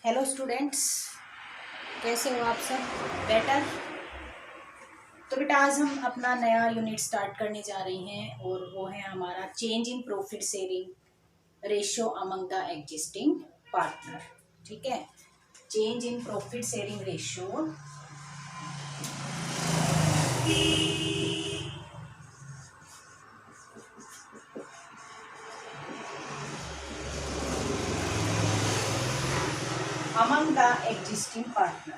Hello students, कैसे हो आप सब? बेटर। तो बेटा आज हम अपना नया यूनिट स्टार्ट करने जा रहे हैं और वो है हमारा change in profit sharing ratio among the existing partner. ठीक है, change in profit sharing ratio among the existing partner.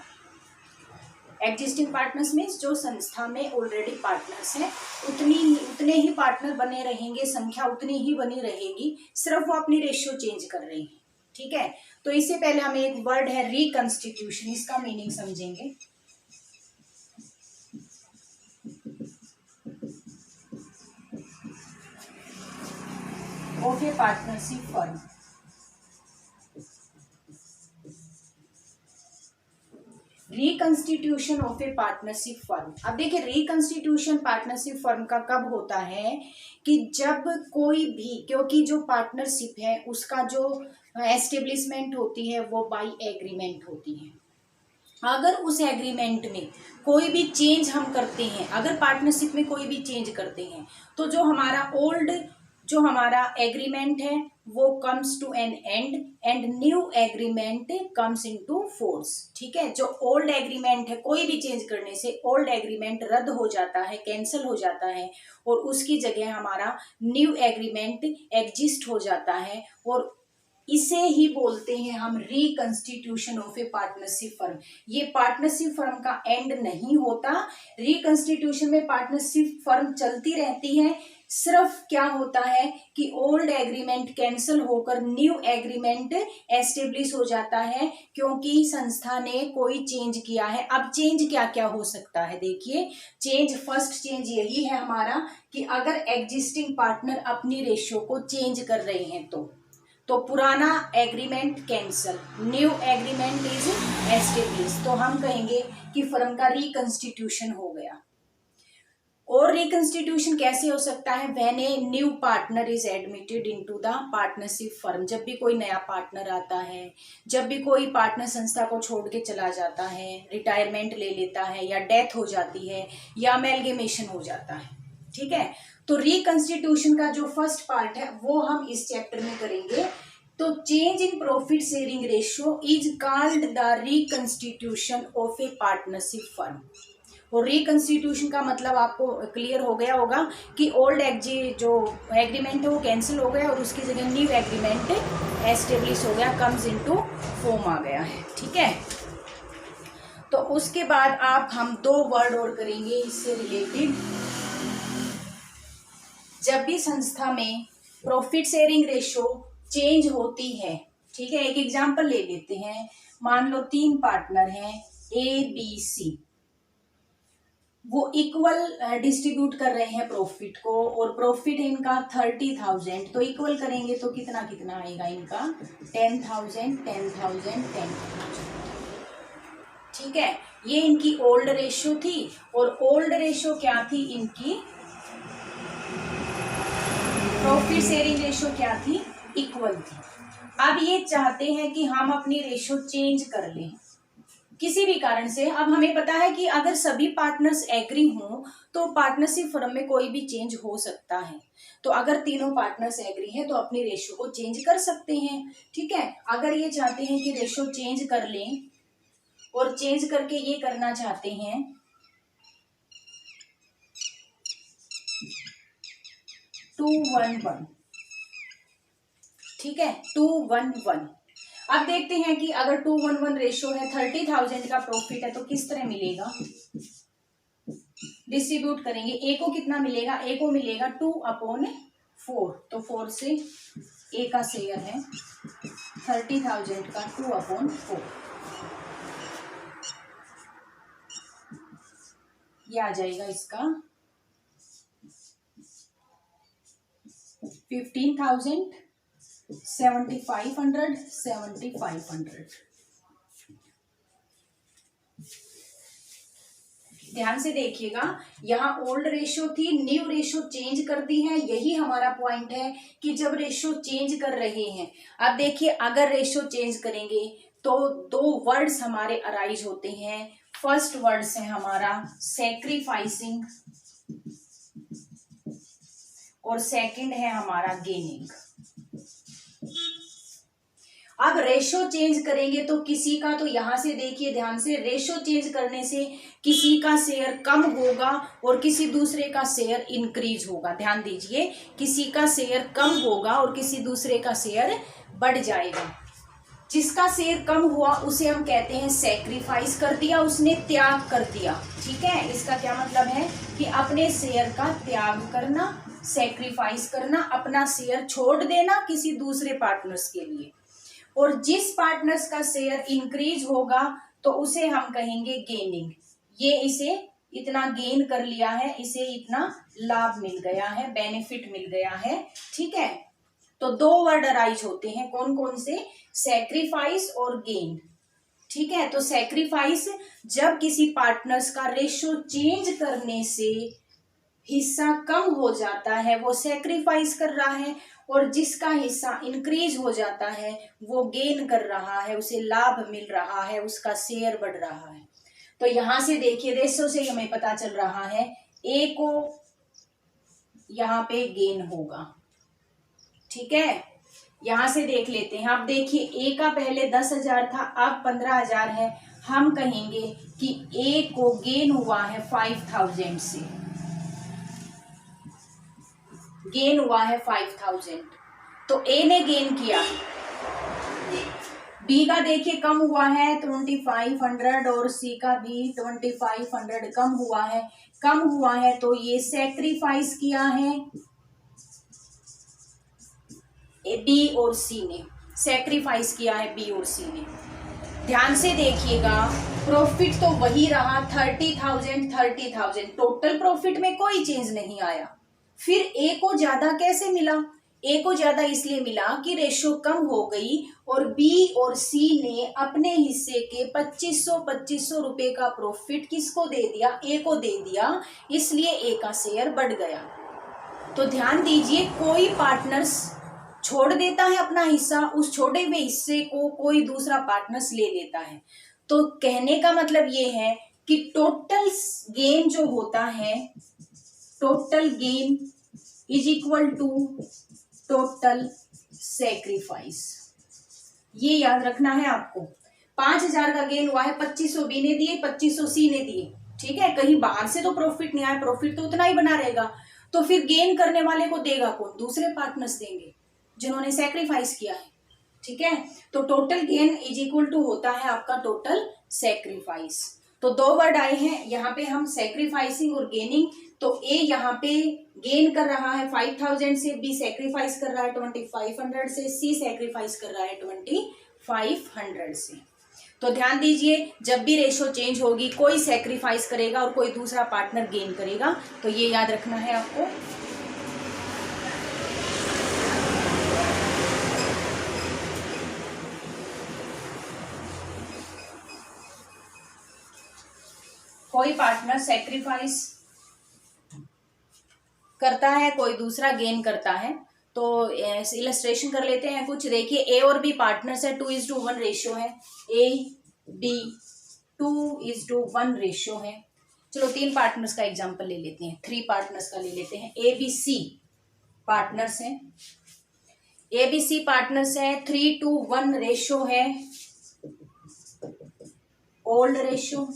Existing partners means जो संस्था में ऑलरेडी पार्टनर्स हैं उतने ही पार्टनर बने रहेंगे, संख्या उतनी ही बनी रहेगी, सिर्फ वो अपनी रेशियो चेंज कर रहे हैं। ठीक है, तो इससे पहले हमें एक वर्ड है रिकंस्टिट्यूशन, इसका मीनिंग समझेंगे। Of A partnership firm. Reconstitution of A partnership firm. अब देखिए, रिकंस्टिट्यूशन पार्टनरशिप फर्म का कब होता है कि जब कोई भी, क्योंकि जो पार्टनरशिप है उसका जो एस्टेब्लिशमेंट होती है वो बाय एग्रीमेंट होती है। अगर उस एग्रीमेंट में कोई भी चेंज हम करते हैं, अगर पार्टनरशिप में कोई भी चेंज करते हैं, तो जो हमारा एग्रीमेंट है वो comes to an end and new agreement comes into force. ठीक है, जो ओल्ड एग्रीमेंट है, कोई भी चेंज करने से ओल्ड एग्रीमेंट रद्द हो जाता है, कैंसिल हो जाता है और उसकी जगह हमारा न्यू एग्रीमेंट एग्जिस्ट हो जाता है। और इसे ही बोलते हैं हम reconstitution of A partnership firm. ये पार्टनरशिप फर्म का एंड नहीं होता। रिकंस्टिट्यूशन में पार्टनरशिप फर्म चलती रहती है, सिर्फ क्या होता है कि ओल्ड एग्रीमेंट कैंसिल होकर न्यू एग्रीमेंट एस्टेब्लिश हो जाता है, क्योंकि संस्था ने कोई चेंज किया है। अब चेंज क्या क्या हो सकता है, देखिए चेंज, फर्स्ट चेंज यही है हमारा कि अगर एग्जिस्टिंग पार्टनर अपनी रेशियो को चेंज कर रहे हैं तो पुराना agreement cancel, new agreement is establish, तो हम कहेंगे कि फर्म का रिकंस्टिट्यूशन हो गया। और रिकंस्टिट्यूशन कैसे हो सकता है? When a new partner is admitted into the partnership firm. जब भी कोई नया पार्टनर आता है, जब भी कोई पार्टनर संस्था को छोड़ के चला जाता है, रिटायरमेंट ले लेता है, या डेथ हो जाती है, या अमेलगेमेशन हो जाता है। ठीक है, तो रिकंस्टिट्यूशन का जो फर्स्ट पार्ट है वो हम इस चैप्टर में करेंगे। तो change in profit sharing ratio is called the reconstitution of A partnership firm. और रिकंस्टिट्यूशन का मतलब आपको क्लियर हो गया होगा कि ओल्ड जो एग्रीमेंट है वो कैंसिल हो गया और उसकी जगह न्यू एग्रीमेंट एस्टेब्लिश हो गया, कम्स इनटू फॉर्म आ गया है। ठीक है, तो उसके बाद हम दो वर्ड और करेंगे इससे रिलेटेड। जब भी संस्था में प्रॉफिट शेयरिंग रेशियो चेंज होती है, ठीक है, एक एग्जांपल ले लेते हैं। मान लो 3 पार्टनर हैं ए बी सी, वो इक्वल डिस्ट्रीब्यूट कर रहे हैं प्रॉफिट को, और प्रॉफिट इनका 30,000, तो इक्वल करेंगे तो कितना कितना आएगा इनका 10,000 10,000 10,000। ठीक है, ये इनकी ओल्ड रेशियो थी, और ओल्ड रेशियो क्या थी इनकी? प्रॉफिट शेयरिंग रेशियो क्या थी? इक्वल थी। अब ये चाहते हैं कि हम अपनी रेशियो चेंज कर लें किसी भी कारण से। अब हमें पता है कि अगर सभी पार्टनर्स एग्री हों तो पार्टनरशिप फर्म में कोई भी चेंज हो सकता है। तो अगर तीनों पार्टनर्स एग्री हैं तो अपनी रेशियो को चेंज कर सकते हैं। ठीक है, अगर ये चाहते हैं कि रेशियो चेंज कर लें और चेंज करके ये करना चाहते हैं 2-1-1, ठीक है, 2-1-1। अब देखते हैं कि अगर 2-1-1 रेशियो है, 30,000 का प्रॉफिट है, तो किस तरह मिलेगा? डिस्ट्रीब्यूट करेंगे। ए को कितना मिलेगा? ए को मिलेगा 2/4, तो 4 से ए का शेयर है 30,000 का 2/4, ये आ जाएगा इसका 15,000 7,500। ध्यान से देखिएगा, यहाँ ओल्ड रेशियो थी, न्यू रेशियो चेंज कर दी है। यही हमारा पॉइंट है कि जब रेशियो चेंज कर रहे हैं, अब देखिए अगर रेशियो चेंज करेंगे तो दो वर्ड्स हमारे अराइज होते हैं। फर्स्ट वर्ड्स है हमारा सैक्रिफाइसिंग और सेकंड है हमारा गेनिंग। अब रेशो चेंज करेंगे तो किसी का, तो यहां से देखिए ध्यान से, रेशो चेंज करने से किसी का शेयर कम होगा और किसी दूसरे का शेयर इंक्रीज होगा। ध्यान दीजिए, किसी का शेयर कम होगा और किसी दूसरे का शेयर बढ़ जाएगा। जिसका शेयर कम हुआ उसे हम कहते हैं सैक्रिफाइस कर दिया, उसने त्याग कर दिया। ठीक है, इसका क्या मतलब है कि अपने शेयर का त्याग करना, सैक्रिफाइस करना, अपना शेयर छोड़ देना किसी दूसरे पार्टनर्स के लिए। और जिस पार्टनर्स का शेयर इंक्रीज होगा तो उसे हम कहेंगे गेनिंग। ये इसे इतना गेन कर लिया है, इसे इतना लाभ मिल गया है, बेनिफिट मिल गया है। ठीक है, तो दो वर्ड अराइज होते हैं, कौन कौन से, सैक्रिफाइस और गेन। ठीक है, तो सैक्रिफाइस जब किसी पार्टनर्स का रेशो चेंज करने से हिस्सा कम हो जाता है वो सैक्रिफाइस कर रहा है, और जिसका हिस्सा इंक्रीज हो जाता है वो गेन कर रहा है, उसे लाभ मिल रहा है, उसका शेयर बढ़ रहा है। तो यहां से देखिए रेशो से हमें पता चल रहा है ए को यहां पे गेन होगा। ठीक है, यहां से देख लेते हैं। आप देखिए ए का पहले 10,000 था, अब 15,000 है। हम कहेंगे कि ए को गेन हुआ है 5,000 से, गेन हुआ है 5,000, तो ए ने गेन किया। बी का देखिए कम हुआ है 2,500 और सी का भी 2,500 कम हुआ है। कम हुआ है तो ये सैक्रिफाइस किया है, बी और सी ने सैक्रिफाइस किया है, बी और सी ने। ध्यान से देखिएगा, प्रॉफिट तो वही रहा 30,000 30,000, टोटल प्रॉफिट में कोई चेंज नहीं आया। फिर ए को ज्यादा कैसे मिला, ए को ज्यादा इसलिए मिला कि रेशो कम हो गई और बी और सी ने अपने हिस्से के 2500 रुपए का प्रॉफिट किसको दे दिया, ए को दे दिया, इसलिए ए का शेयर बढ़ गया। तो ध्यान दीजिए, कोई पार्टनर्स छोड़ देता है अपना हिस्सा, उस छोड़े हुए हिस्से को कोई दूसरा पार्टनर्स ले लेता है। तो कहने का मतलब ये है कि टोटल गेन जो होता है, total gain is equal to total sacrifice. ये याद रखना है आपको। 5,000 का गेन हुआ है, 2500 बी ने दिए, 2500 सी ने दिए। ठीक है, कहीं बाहर से तो प्रॉफिट नहीं आया, प्रॉफिट तो उतना ही बना रहेगा। तो फिर गेन करने वाले को देगा कौन, दूसरे पार्टनर्स देंगे जिन्होंने सैक्रिफाइस किया है। ठीक है, तो total gain is equal to होता है आपका टोटल सैक्रिफाइस। तो दो वर्ड आए हैं यहाँ पे, हम सैक्रिफाइसिंग और गेनिंग। तो ए यहाँ पे गेन कर रहा है 5,000 से, बी सैक्रिफाइस कर रहा है 2,500 से, सी सैक्रिफाइस कर रहा है 2,500 से। तो ध्यान दीजिए, जब भी रेशो चेंज होगी कोई सैक्रिफाइस करेगा और कोई दूसरा पार्टनर गेन करेगा, तो ये याद रखना है आपको। कोई पार्टनर सैक्रिफाइस करता है, कोई दूसरा गेन करता है। तो इलस्ट्रेशन कर लेते हैं कुछ। देखिए ए और बी पार्टनर्स है, 2:1 रेशियो है, ए बी 2:1 रेशियो है। चलो 3 पार्टनर्स का एग्जांपल ले लेते हैं, 3 पार्टनर्स का ले लेते हैं। ए बी सी पार्टनर्स है, ए बी सी पार्टनर्स है, 3:1 रेशियो है, old ratio.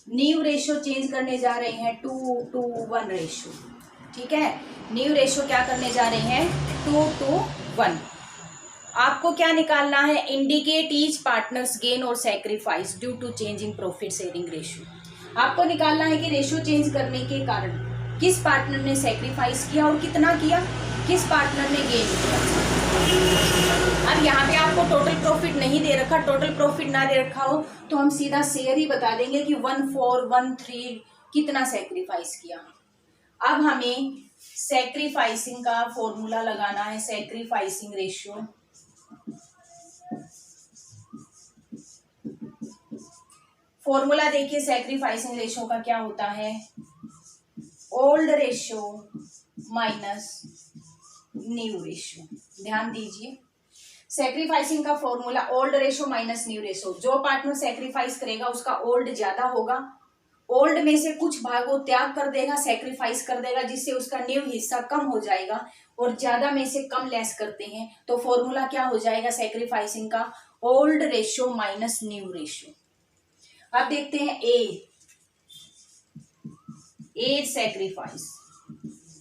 New ratio change करने जा रहे हैं 2:1 रेशियो। ठीक है, न्यू रेशियो क्या करने जा रहे हैं, 2:1। आपको क्या निकालना है, इंडिकेट ईच पार्टनर्स गेन और sacrifice due to change in profit sharing ratio. आपको निकालना है कि रेशियो चेंज करने के कारण किस पार्टनर ने सैक्रिफाइस किया और कितना किया, किस पार्टनर ने गेन किया। अब यहाँ पे आपको टोटल प्रॉफिट नहीं दे रखा, टोटल प्रॉफिट ना दे रखा हो तो हम सीधा शेयर ही बता देंगे कि 1,413 कितना सैक्रिफाइस किया। अब हमें सैक्रिफाइसिंग का फॉर्मूला लगाना है, सैक्रिफाइसिंग रेशियो। फॉर्मूला देखिए सैक्रिफाइसिंग रेशियो का क्या होता है, old ratio minus new ratio. ध्यान दीजिए, सेक्रीफाइसिंग का formula old ratio minus new ratio. जो पार्टनर सेक्रीफाइस करेगा उसका ओल्ड ज्यादा होगा, ओल्ड में से कुछ भाग वो त्याग कर देगा, सेक्रीफाइस कर देगा, जिससे उसका न्यू हिस्सा कम हो जाएगा, और ज्यादा में से कम लेस करते हैं तो फॉर्मूला क्या हो जाएगा सेक्रीफाइसिंग का, old ratio minus new ratio. अब देखते हैं ए सेक्रीफाइस,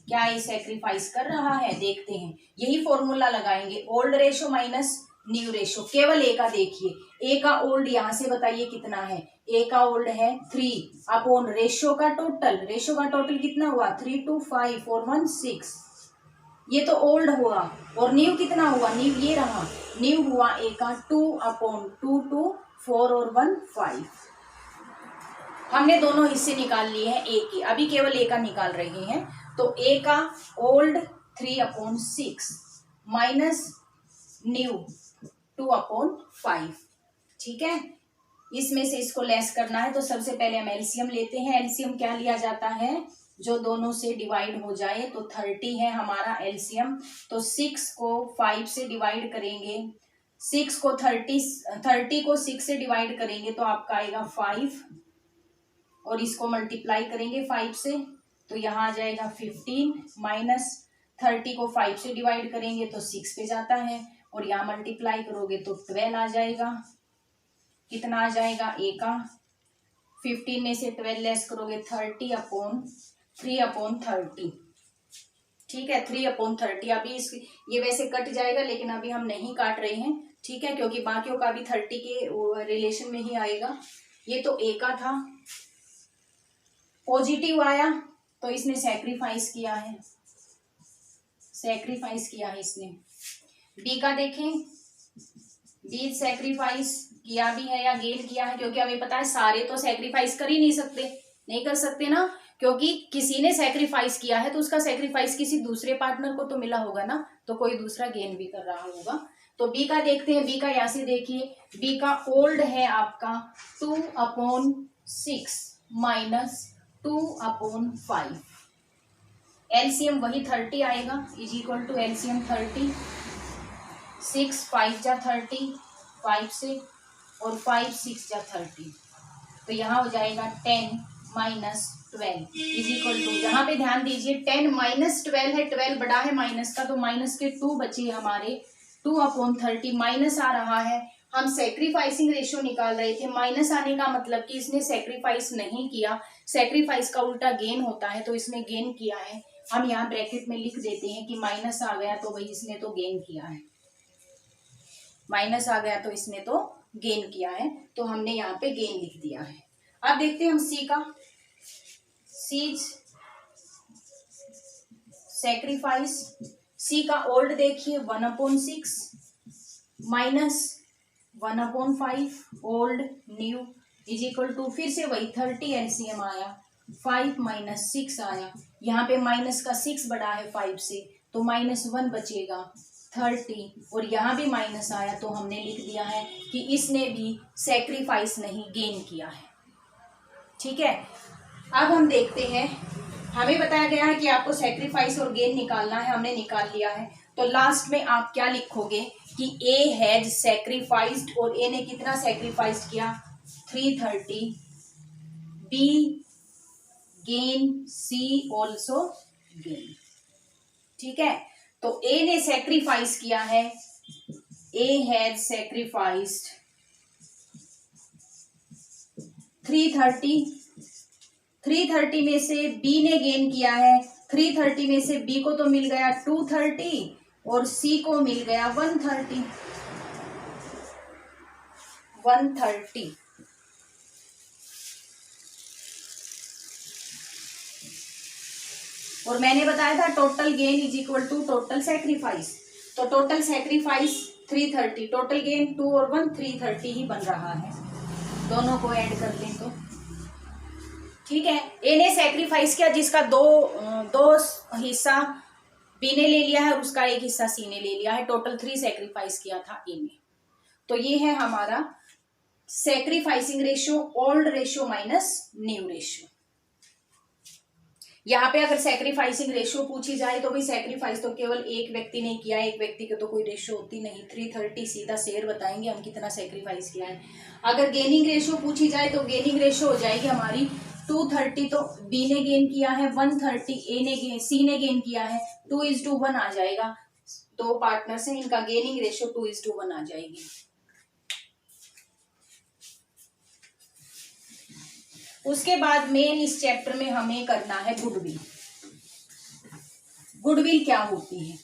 क्या ये सेक्रीफाइस कर रहा है, देखते हैं। यही फॉर्मूला लगाएंगे, old ratio minus new ratio. केवल ए का देखिए, ए का ओल्ड यहां से बताइए कितना है, ए का ओल्ड है 3 अपॉन रेशो का टोटल कितना हुआ 3 2 5 4 1 6, ये तो ओल्ड हुआ। और न्यू कितना हुआ, न्यू ये रहा, न्यू हुआ ए का 2 अपॉन 2 2 4 और 1 5। हमने दोनों हिस्से निकाल लिए हैं ए के, अभी केवल ए का निकाल रहे हैं। तो ए का old 3 upon 6 minus new 2 upon 5, ठीक है। इसमें से इसको लेस करना है तो सबसे पहले हम एलसीएम लेते हैं। एलसीएम क्या लिया जाता है, जो दोनों से डिवाइड हो जाए, तो 30 है हमारा एलसीएम। तो 6 को 5 से डिवाइड करेंगे, 6 को 30 को 6 से डिवाइड करेंगे तो आपका आएगा 5, और इसको मल्टीप्लाई करेंगे 5 से तो यहाँ आ जाएगा 15, माइनस 30 को 5 से डिवाइड करेंगे तो 6 पे जाता है, और यहाँ मल्टीप्लाई करोगे तो 12 आ जाएगा। कितना आ जाएगा ए का, 15 में से 12 लेस करोगे 30 अपॉन 3 अपॉन 30, ठीक है 3 अपॉन 30। अभी इस ये वैसे कट जाएगा लेकिन अभी हम नहीं काट रहे हैं, ठीक है, क्योंकि बाकियों का भी 30 के रिलेशन में ही आएगा। ये तो ए का था, पॉजिटिव आया तो इसने सेक्रीफाइस किया है, इसने। बी का देखें, बी सेक्रीफाइस किया भी है या गेन किया है, क्योंकि हमें पता है सारे तो सेक्रीफाइस कर ही नहीं कर सकते ना, क्योंकि किसी ने सेक्रीफाइस किया है तो उसका सेक्रीफाइस किसी दूसरे पार्टनर को तो मिला होगा ना, तो कोई दूसरा गेन भी कर रहा होगा। तो बी का देखते हैं, बी का यहाँ से देखिए, बी का ओल्ड है आपका 2 अपॉन 6 माइनस 2 अपॉन 5, एलसीएम वही 30 आएगा, इज इक्वल टू एलसीएम 30, 6 5 जा 30 5 से, और 5 6 जा 30, तो यहाँ हो जाएगा 10 माइनस 12 इज इक्वल टू, यहाँ पे ध्यान दीजिए 10 माइनस 12 है, 12 बड़ा है माइनस का, तो माइनस के 2 बचे हमारे, 2 अपॉन 30 माइनस आ रहा है। हम सेक्रीफाइसिंग रेशियो निकाल रहे थे, माइनस आने का मतलब कि इसने सेक्रीफाइस नहीं किया, सेक्रीफाइस का उल्टा गेन होता है, तो इसने गेन किया है। हम यहाँ ब्रैकेट में लिख देते हैं कि माइनस आ गया तो भाई इसने तो गेन किया है, माइनस आ गया तो इसने तो गेन किया है, तो हमने यहाँ पे गेन लिख दिया है। अब देखते हैं हम सी का, सीज सेक्रीफाइस, सी का ओल्ड देखिए 1 upon 6 minus 1 upon 5 old new is equal to, फिर से वही 30 एलसीएम आया, 5 माइनस 6 आया, यहाँ पे माइनस का 6 बड़ा है 5 से, तो माइनस 1 बचेगा 30, और यहाँ भी माइनस आया तो हमने लिख दिया है कि इसने भी सेक्रीफाइस नहीं गेन किया है, ठीक है। अब हम देखते हैं, हमें बताया गया है कि आपको सेक्रीफाइस और गेन निकालना है, हमने निकाल लिया है, तो लास्ट में आप क्या लिखोगे कि ए हैज सेक्रीफाइस्ड, और ए ने कितना सेक्रीफाइस किया 330, बी गेन, सी ऑल्सो गेन, ठीक है। तो ए ने सेक्रीफाइस किया है, ए हैज सेक्रीफाइस्ड 330 में से बी ने गेन किया है, 330 में से बी को तो मिल गया 230 और सी को मिल गया 130, और मैंने बताया था total gain is equal to total sacrifice, तो टोटल सेक्रीफाइस 330, टोटल गेन 2 और 1 330 ही बन रहा है, दोनों को ऐड कर लें तो ठीक है। ए ने सेक्रीफाइस किया जिसका दो हिस्सा बी ने ले लिया है और उसका एक हिस्सा सी ने ले लिया है, टोटल 3 सेक्रीफाइस किया था ए ने। तो ये है हमारा sacrificing ratio, old ratio minus new ratio. यहाँ पे अगर सैक्रिफाइसिंग रेशियो पूछी जाए तो भाई सैक्रिफाइस तो केवल एक व्यक्ति ने किया, एक व्यक्ति की तो कोई रेशियो होती नहीं। 330 सीधा शेयर बताएंगे हम कितना सैक्रिफाइस किया है। अगर गेनिंग रेशियो पूछी जाए तो गेनिंग रेशियो हो जाएगी हमारी 230, तो बी ने गेन किया है 130, सी ने गेन किया है 2:1 आ जाएगा। दो पार्टनर्स हैं, इनका गेनिंग रेशियो 2:1 आ जाएगी। उसके बाद मेन इस चैप्टर में हमें करना है गुडविल। गुडविल क्या होती है?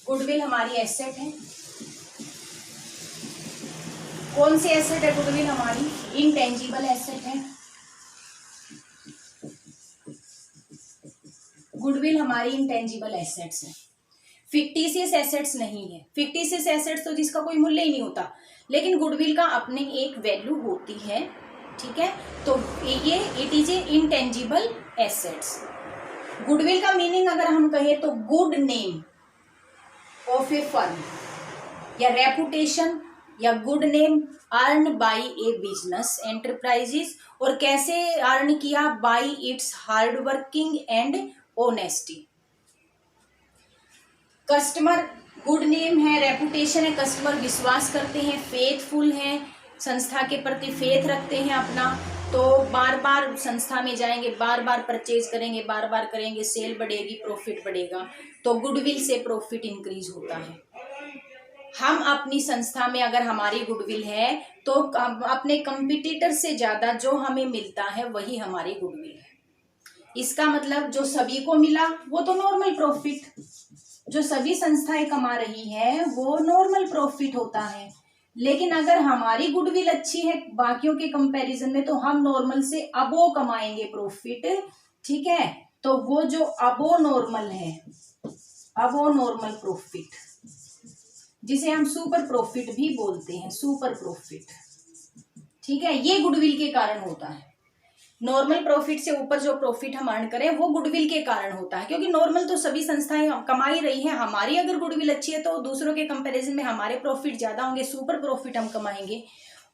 गुडविल हमारी एसेट है। कौन सी एसेट है गुडविल? हमारी इनटेंजिबल एसेट है। गुडविल हमारी इनटेंजिबल एसेट्स है, फिक्टिशियस एसेट्स नहीं है। फिक्टिशियस एसेट्स तो जिसका कोई मूल्य ही नहीं होता, लेकिन गुडविल का अपने एक वैल्यू होती है, ठीक है। तो ये it is a intangible assets. Goodwill का मीनिंग अगर हम कहें तो good name of A firm या रेपुटेशन या good name earn by A business enterprises. और कैसे अर्न किया? Bye it's hard working and honesty. Customer good name है, रेपुटेशन है, कस्टमर विश्वास करते हैं, फेथफुल हैं, संस्था के प्रति फेथ रखते हैं अपना, तो बार बार संस्था में जाएंगे, बार बार परचेज करेंगे, बार बार करेंगे, सेल बढ़ेगी, प्रॉफिट बढ़ेगा। तो गुडविल से प्रॉफिट इंक्रीज होता है। हम अपनी संस्था में अगर हमारी गुडविल है तो अपने कंपटीटर से ज्यादा जो हमें मिलता है वही हमारी गुडविल है। इसका मतलब जो सभी को मिला वो तो नॉर्मल प्रॉफिट, जो सभी संस्थाएं कमा रही है वो नॉर्मल प्रॉफिट होता है। लेकिन अगर हमारी गुडविल अच्छी है बाकियों के कंपैरिजन में तो हम नॉर्मल से अबो कमाएंगे प्रॉफिट, ठीक है। तो वो जो अबो नॉर्मल है, अबो नॉर्मल प्रॉफिट, जिसे हम सुपर प्रॉफिट भी बोलते हैं, सुपर प्रॉफिट, ठीक है, ये गुडविल के कारण होता है। नॉर्मल प्रॉफिट से ऊपर जो प्रॉफिट हम अर्न करें वो गुडविल के कारण होता है, क्योंकि नॉर्मल तो सभी संस्थाएं कमा ही रही हैं। हमारी अगर गुडविल अच्छी है तो दूसरों के कंपैरिजन में हमारे प्रॉफिट ज्यादा होंगे, सुपर प्रॉफिट हम कमाएंगे,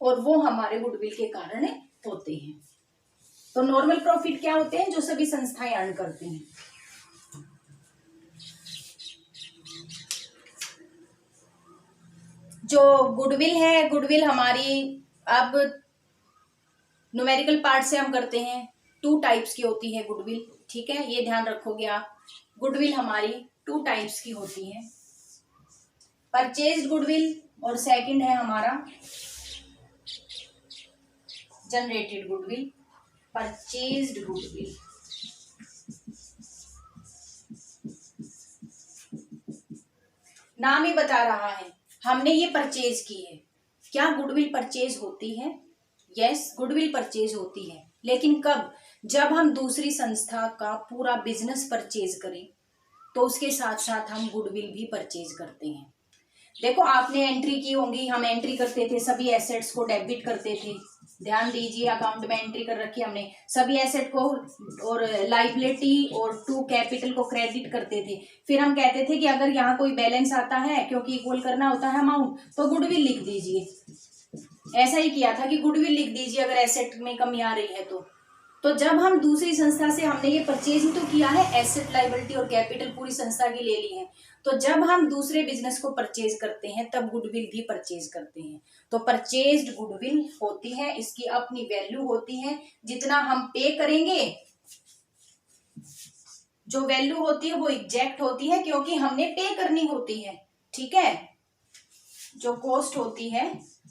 और वो हमारे गुडविल के कारण होते हैं। तो नॉर्मल प्रॉफिट क्या होते हैं? जो सभी संस्थाएं अर्न करती हैं। जो गुडविल है, गुडविल हमारी अब न्यूमेरिकल पार्ट से हम करते हैं, 2 टाइप्स की होती है गुडविल, ठीक है, ये ध्यान रखोगे आप। गुडविल हमारी 2 टाइप्स की होती है, परचेज्ड गुडविल और सेकंड है हमारा जनरेटेड गुडविल। परचेज्ड गुडविल, नाम ही बता रहा है हमने ये परचेज की है। क्या गुडविल परचेज होती है? यस, गुडविल परचेज होती है, लेकिन कब? जब हम दूसरी संस्था का पूरा बिजनेस परचेज करें तो उसके साथ साथ हम गुडविल भी परचेज करते हैं। देखो आपने एंट्री की होंगी, हम एंट्री करते थे, सभी एसेट्स को डेबिट करते थे। ध्यान दीजिए, अकाउंट में एंट्री कर रखी हमने, सभी एसेट को और लाइबिलिटी और टू कैपिटल को क्रेडिट करते थे। फिर हम कहते थे कि अगर यहाँ कोई बैलेंस आता है, क्योंकि इक्वल करना होता है अमाउंट, तो गुडविल लिख दीजिए। ऐसा ही किया था कि गुडविल लिख दीजिए अगर एसेट में कमी आ रही है तो जब हम दूसरी संस्था से हमने ये परचेज ही तो किया है, एसेट लाइबिलिटी और कैपिटल पूरी संस्था की ले ली है, तो जब हम दूसरे बिजनेस को परचेज करते हैं तब गुडविल भी परचेज करते हैं। तो परचेज्ड गुडविल होती है, इसकी अपनी वैल्यू होती है, जितना हम पे करेंगे जो वैल्यू होती है वो एग्जैक्ट होती है, क्योंकि हमने पे करनी होती है, ठीक है। जो कॉस्ट होती है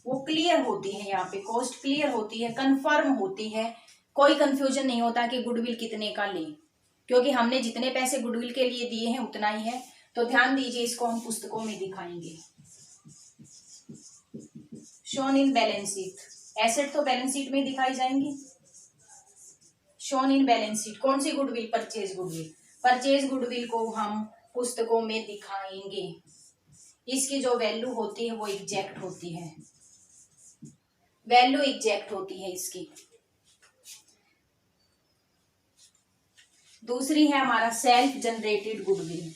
वो क्लियर होती है, यहाँ पे कॉस्ट क्लियर होती है, कंफर्म होती है, कोई कंफ्यूजन नहीं होता कि गुडविल कितने का ले, क्योंकि हमने जितने पैसे गुडविल के लिए दिए हैं उतना ही है। तो ध्यान दीजिए, इसको हम पुस्तकों में दिखाएंगे। Shown in balance sheet, asset तो बैलेंस शीट में दिखाई जाएंगी। शोन इन बैलेंस शीट, कौन सी goodwill? Purchase goodwill. Purchase goodwill को हम पुस्तकों में दिखाएंगे। इसकी जो वैल्यू होती है वो एग्जैक्ट होती है, वैल्यू एग्जैक्ट होती है इसकी। दूसरी है हमारा सेल्फ जनरेटेड गुडविल।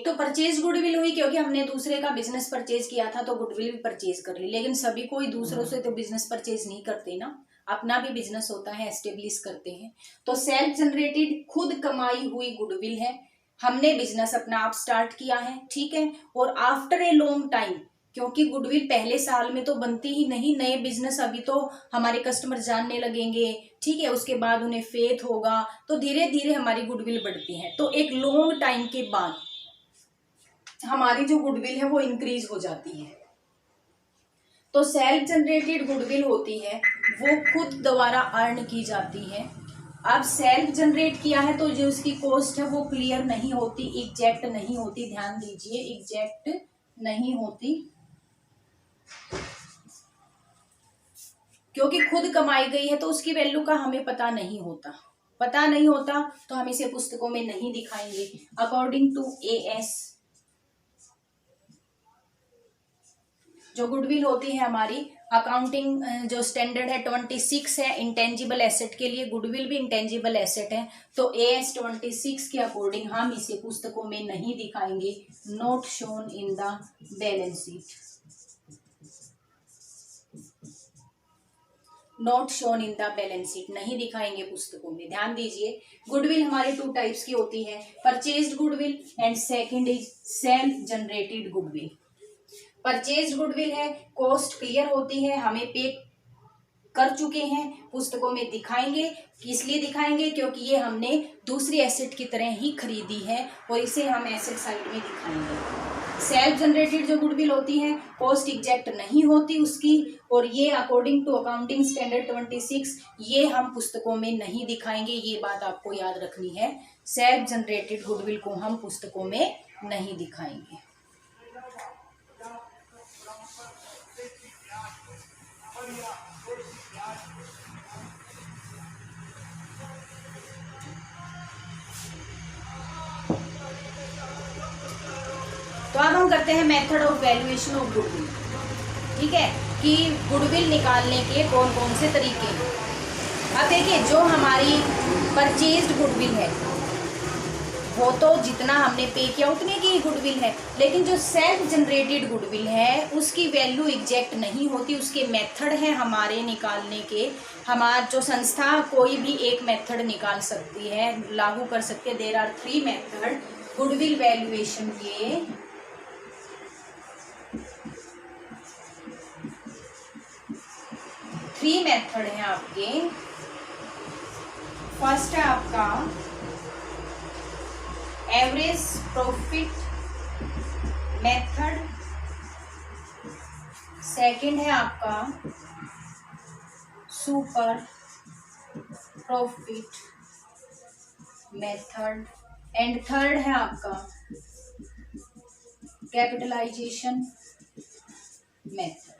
तो परचेज गुडविल हुई क्योंकि हमने दूसरे का बिजनेस परचेज किया था तो गुडविल भी परचेज कर ली, लेकिन सभी कोई दूसरों से तो बिजनेस परचेज नहीं करते ना, अपना भी बिजनेस होता है, एस्टेब्लिश करते हैं। तो सेल्फ जनरेटेड खुद कमाई हुई गुडविल है, हमने बिजनेस अपना आप स्टार्ट किया है, ठीक है। और आफ्टर ए लॉन्ग टाइम, क्योंकि गुडविल पहले साल में तो बनती ही नहीं, नए बिजनेस अभी तो हमारे कस्टमर जानने लगेंगे, ठीक है, उसके बाद उन्हें फेथ होगा, तो धीरे धीरे हमारी गुडविल बढ़ती है। तो एक लॉन्ग टाइम के बाद हमारी जो गुडविल है वो इंक्रीज हो जाती है। तो सेल्फ जनरेटेड गुडविल होती है वो खुद द्वारा अर्न की जाती है। अब सेल्फ जनरेट किया है तो जो उसकी कॉस्ट है वो क्लियर नहीं होती, एग्जैक्ट नहीं होती, ध्यान दीजिए, एग्जैक्ट नहीं होती, क्योंकि खुद कमाई गई है तो उसकी वैल्यू का हमें पता नहीं होता, पता नहीं होता तो हम इसे पुस्तकों में नहीं दिखाएंगे। अकॉर्डिंग टू AS जो गुडविल होती है हमारी अकाउंटिंग जो स्टैंडर्ड है 26 है, इंटेंजिबल एसेट के लिए गुडविल भी इंटेंजिबल एसेट है, तो AS 26 के अकॉर्डिंग हम इसे पुस्तकों में नहीं दिखाएंगे। Not shown in the balance sheet, not shown in the balance sheet, नहीं दिखाएंगे पुस्तकों में। ध्यान दीजिए, गुडविल हमारे 2 टाइप्स की होती है, purchased goodwill and second is self generated goodwill. Purchased goodwill है, कॉस्ट क्लियर होती है, हमें पे कर चुके हैं, पुस्तकों में दिखाएंगे, इसलिए दिखाएंगे क्योंकि ये हमने दूसरी एसेट की तरह ही खरीदी है और इसे हम एसेट साइड में दिखाएंगे। सेल्फ जनरेटेड जो गुडविल होती है कॉस्ट एग्जैक्ट नहीं होती उसकी, और ये अकॉर्डिंग टू अकाउंटिंग स्टैंडर्ड 26 ये हम पुस्तकों में नहीं दिखाएंगे, ये बात आपको याद रखनी है। सेल्फ जनरेटेड गुडविल को हम पुस्तकों में नहीं दिखाएंगे। तो अब हम करते हैं method of valuation of goodwill, ठीक है, कि गुडविल निकालने के कौन कौन से तरीके हैं। अब देखिए, जो हमारी परचेज्ड गुडविल है वो तो जितना हमने पे किया उतने की ही गुडविल है, लेकिन जो सेल्फ जनरेटेड गुडविल है उसकी वैल्यू एग्जैक्ट नहीं होती, उसके मेथड है हमारे निकालने के। हमारा जो संस्था कोई भी एक मेथड निकाल सकती है, लागू कर सकती है। There are 3 method goodwill valuation के। थ्री मेथड हैं आपके। फर्स्ट है आपका एवरेज प्रॉफिट मेथड, सेकंड है आपका super profit method, and third है आपका कैपिटलाइजेशन मेथड।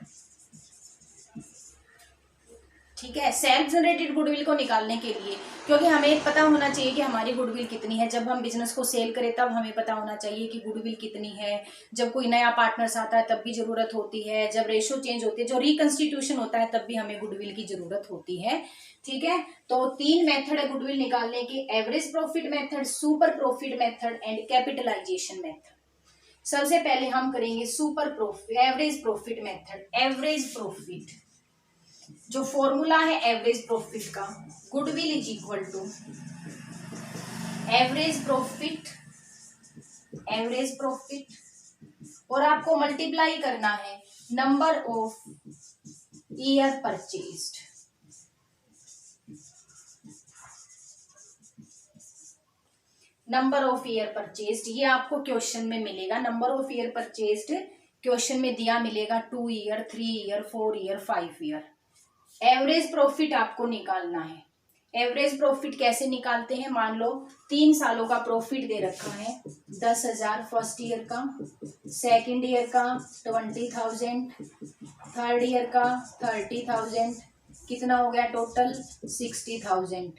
ठीक है, सेल्फ जनरेटेड गुडविल को निकालने के लिए, क्योंकि हमें पता होना चाहिए कि हमारी गुडविल कितनी है। जब हम बिजनेस को सेल करें तब हमें पता होना चाहिए कि गुडविल कितनी है। जब कोई नया पार्टनर्स आता है तब भी जरूरत होती है, जब रेशो चेंज होती है, जो रिकंस्टिट्यूशन होता है तब भी हमें गुडविल की जरूरत होती है। ठीक है, तो 3 मेथड है गुडविल निकालने के, average profit method, super profit method and capitalization method. सबसे पहले हम करेंगे super profit, average profit method. Average profit जो फॉर्मूला है एवरेज प्रॉफिट का, goodwill is equal to average profit और आपको मल्टीप्लाई करना है number of year purchased. Number of year purchased ये आपको क्वेश्चन में मिलेगा। Number of year purchased question में दिया मिलेगा 2 year, 3 year, 4 year, 5 year. Average profit आपको निकालना है। एवरेज प्रॉफिट कैसे निकालते हैं? मान लो 3 सालों का प्रॉफिट दे रखा है 10,000 फर्स्ट ईयर का, सेकंड ईयर का 20,000, थर्ड ईयर का 30,000, कितना हो गया टोटल 60,000।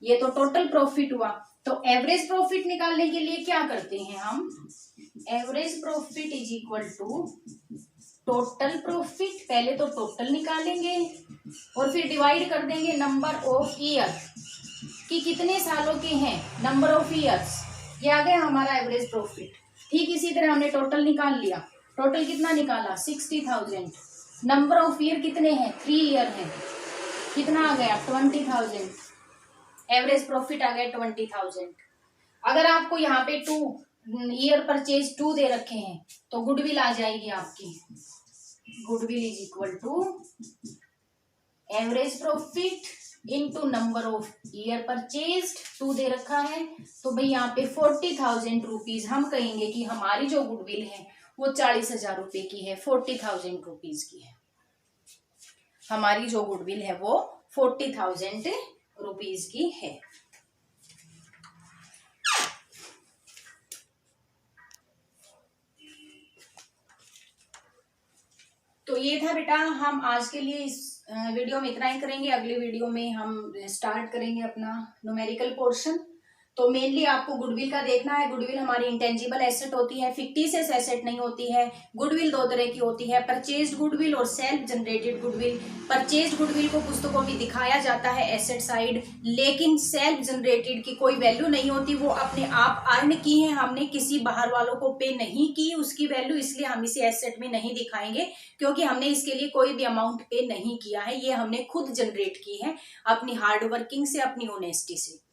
ये तो टोटल प्रॉफिट हुआ। तो एवरेज प्रॉफिट निकालने के लिए क्या करते हैं हम? Average profit is equal to total profit. पहले तो टोटल निकालेंगे और फिर डिवाइड कर देंगे नंबर ऑफ ईयर कि कितने सालों के हैं, नंबर ऑफ ईयर्स। ये आ गया हमारा एवरेज प्रॉफिट। ठीक इसी तरह हमने टोटल निकाल लिया। टोटल कितना निकाला? 60,000। नंबर ऑफ ईयर कितने हैं? 3 ईयर हैं। कितना आ गया? 20,000। एवरेज प्रॉफिट आ गया 20,000। अगर आपको यहाँ पे 2 ईयर परचेज 2 दे रखे हैं तो गुडविल आ जाएगी आपकी। Goodwill is equal to average profit into number of year purchased. 2 दे रखा है तो भाई यहाँ पे 40,000 रुपीज हम कहेंगे कि हमारी जो गुडविल है वो 40,000 रुपए की है, 40,000 रुपीज की है। हमारी जो गुडविल है वो 40,000 रुपीज की है। तो ये था बेटा, हम आज के लिए इस वीडियो में इतना ही करेंगे। अगले वीडियो में हम स्टार्ट करेंगे अपना न्यूमेरिकल पोर्शन। तो मेनली आपको गुडविल का देखना है। गुडविल हमारी इंटेंजिबल एसेट होती है, फिक्टिशियस एसेट नहीं होती है। गुडविल 2 तरह की होती है, परचेज्ड गुडविल और self generated goodwill. Purchased goodwill को पुस्तकों में दिखाया जाता है एसेट साइड, लेकिन सेल्फ जनरेटेड की कोई वैल्यू नहीं होती। वो अपने आप अर्न की है, हमने किसी बाहर वालों को पे नहीं की उसकी वैल्यू, इसलिए हम इसे एसेट में नहीं दिखाएंगे, क्योंकि हमने इसके लिए कोई भी अमाउंट पे नहीं किया है। ये हमने खुद जनरेट की है अपनी हार्ड वर्किंग से, अपनी ऑनेस्टी से।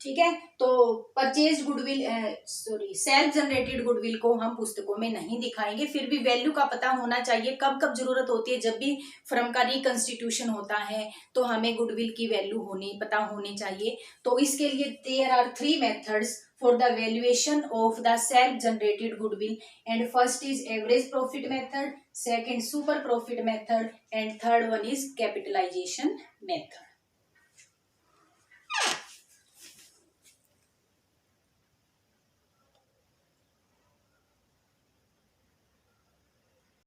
ठीक है, तो purchase goodwill self generated goodwill को हम पुस्तकों में नहीं दिखाएंगे। फिर भी वैल्यू का पता होना चाहिए, कब कब जरूरत होती है। जब भी फर्म का रिकंस्टिट्यूशन होता है तो हमें गुडविल की वैल्यू पता होनी चाहिए। तो इसके लिए there are 3 methods for the valuation of the self generated goodwill, and first is average profit method, second super profit method, and third one is capitalization method.